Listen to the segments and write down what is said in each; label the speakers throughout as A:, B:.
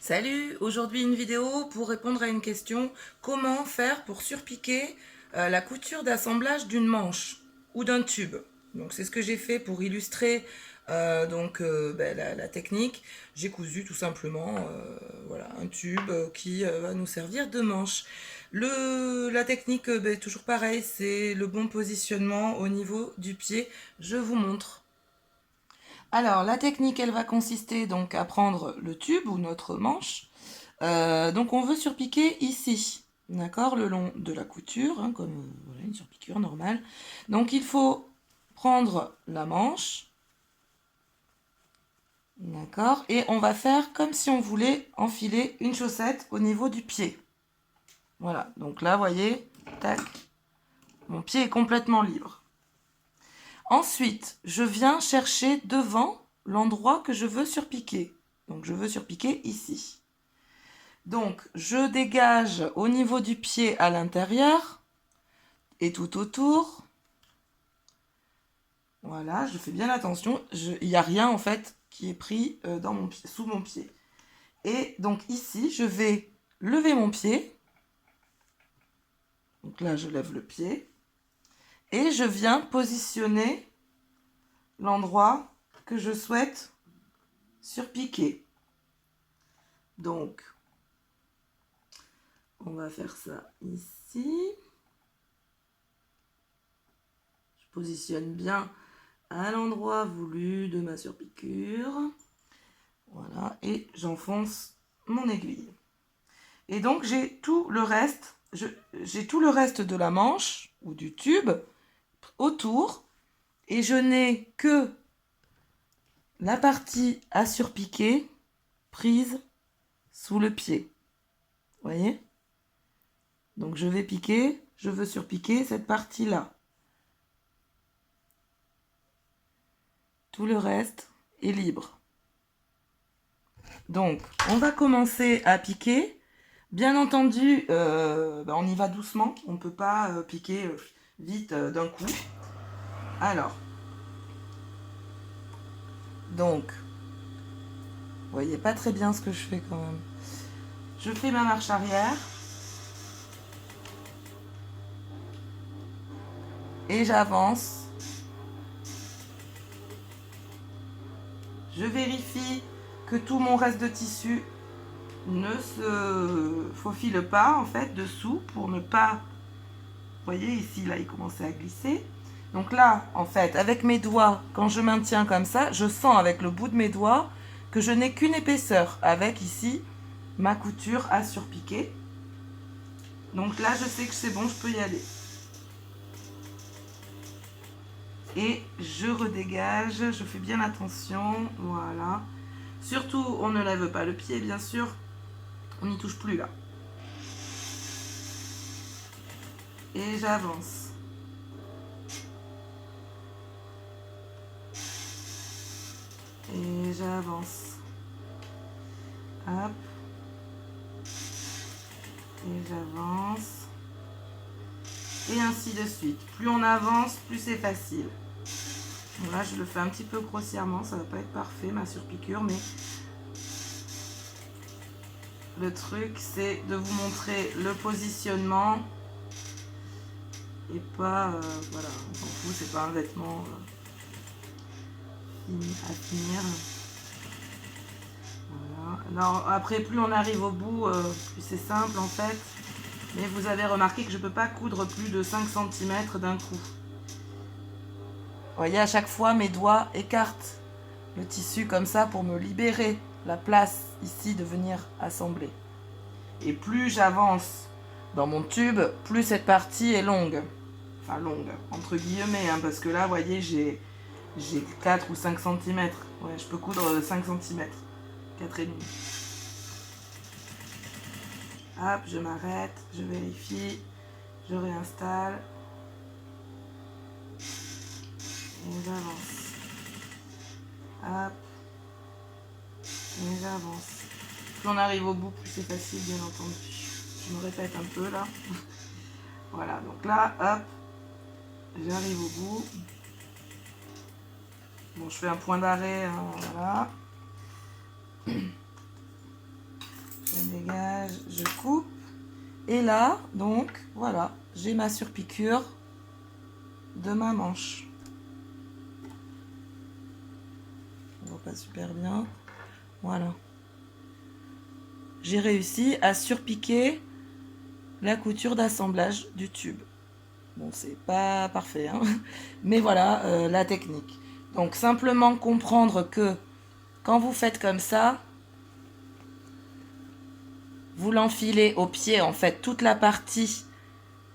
A: Salut, aujourd'hui une vidéo pour répondre à une question. Comment faire pour surpiquer la couture d'assemblage d'une manche ou d'un tube? Donc c'est ce que j'ai fait pour illustrer la technique. J'ai cousu tout simplement voilà, un tube qui va nous servir de manche. La technique, toujours pareil, c'est le bon positionnement au niveau du pied. Je vous montre. Alors, la technique, elle va consister donc à prendre le tube ou notre manche. Donc, on veut surpiquer ici, d'accord, le long de la couture, hein, comme voilà, une surpiqûre normale. Donc, il faut prendre la manche, d'accord, et on va faire comme si on voulait enfiler une chaussette au niveau du pied. Voilà, donc là, vous voyez, tac, mon pied est complètement libre. Ensuite, je viens chercher devant l'endroit que je veux surpiquer. Donc, je veux surpiquer ici. Donc, je dégage au niveau du pied à l'intérieur et tout autour. Voilà, je fais bien attention. Il n'y a rien en fait qui est pris dans mon pied, sous mon pied. Et donc ici, je vais lever mon pied. Donc là, je lève le pied. Et je viens positionner l'endroit que je souhaite surpiquer. Donc, on va faire ça ici. Je positionne bien à l'endroit voulu de ma surpiqûre. Voilà, et j'enfonce mon aiguille. Et donc j'ai tout le reste, j'ai tout le reste de la manche ou du tube autour, et je n'ai que la partie à surpiquer prise sous le pied. Vous voyez? Donc je vais piquer, je veux surpiquer cette partie-là. Tout le reste est libre. Donc, on va commencer à piquer. Bien entendu, on y va doucement. On ne peut pas piquer vite d'un coup. Alors, donc, vous voyez pas très bien ce que je fais quand même. Je fais ma marche arrière. Et j'avance. Je vérifie que tout mon reste de tissu ne se faufile pas en fait dessous pour ne pas, vous voyez ici là il commençait à glisser. Donc là en fait avec mes doigts, quand je maintiens comme ça, je sens avec le bout de mes doigts que je n'ai qu'une épaisseur avec ici ma couture à surpiquer. Donc là je sais que c'est bon, je peux y aller. Et je redégage, je fais bien attention, voilà. Surtout on ne lève pas le pied bien sûr, on n'y touche plus là. Et j'avance. Et j'avance. Hop. Et j'avance. Et ainsi de suite. Plus on avance, plus c'est facile. Bon, là, je le fais un petit peu grossièrement. Ça va pas être parfait, ma surpiqûre, mais le truc, c'est de vous montrer le positionnement. Et pas, voilà, on s'en fout, c'est pas un vêtement à finir. Voilà. Alors, après, plus on arrive au bout, plus c'est simple en fait. Mais vous avez remarqué que je ne peux pas coudre plus de 5 cm d'un coup. Vous voyez, à chaque fois, mes doigts écartent le tissu comme ça pour me libérer la place ici de venir assembler. Et plus j'avance dans mon tube, plus cette partie est longue. Enfin longue, entre guillemets, hein, parce que là, vous voyez, j'ai 4 ou 5 cm. Ouais, je peux coudre 5 cm. 4,5. Hop, je m'arrête, je vérifie, je réinstalle. Et j'avance. Hop. Et j'avance. Plus on arrive au bout, plus c'est facile, bien entendu. Je me répète un peu là. Voilà, donc là, hop, j'arrive au bout. Bon, je fais un point d'arrêt, hein, voilà. je coupe. Et là, donc, voilà, j'ai ma surpiqûre de ma manche. On voit pas super bien. Voilà. J'ai réussi à surpiquer la couture d'assemblage du tube. Bon, c'est pas parfait, hein, mais voilà la technique. Donc, simplement comprendre que quand vous faites comme ça, vous l'enfilez au pied, en fait, toute la partie,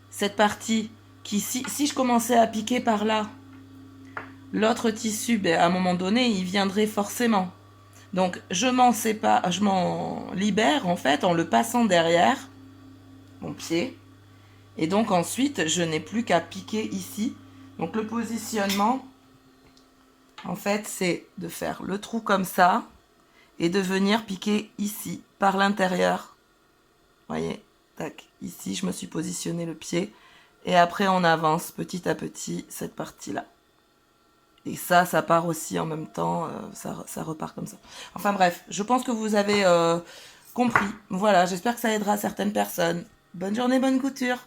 A: cette partie qui, si je commençais à piquer par là, l'autre tissu, ben, à un moment donné, il viendrait forcément. Donc, je m'en libère, en fait, en le passant derrière mon pied. Et donc, ensuite, je n'ai plus qu'à piquer ici. Donc, le positionnement, en fait, c'est de faire le trou comme ça et de venir piquer ici, par l'intérieur. Voyez, tac, ici je me suis positionné le pied et après on avance petit à petit cette partie-là. Et ça part aussi en même temps, ça repart comme ça. Enfin bref, je pense que vous avez compris. Voilà, j'espère que ça aidera certaines personnes. Bonne journée, bonne couture!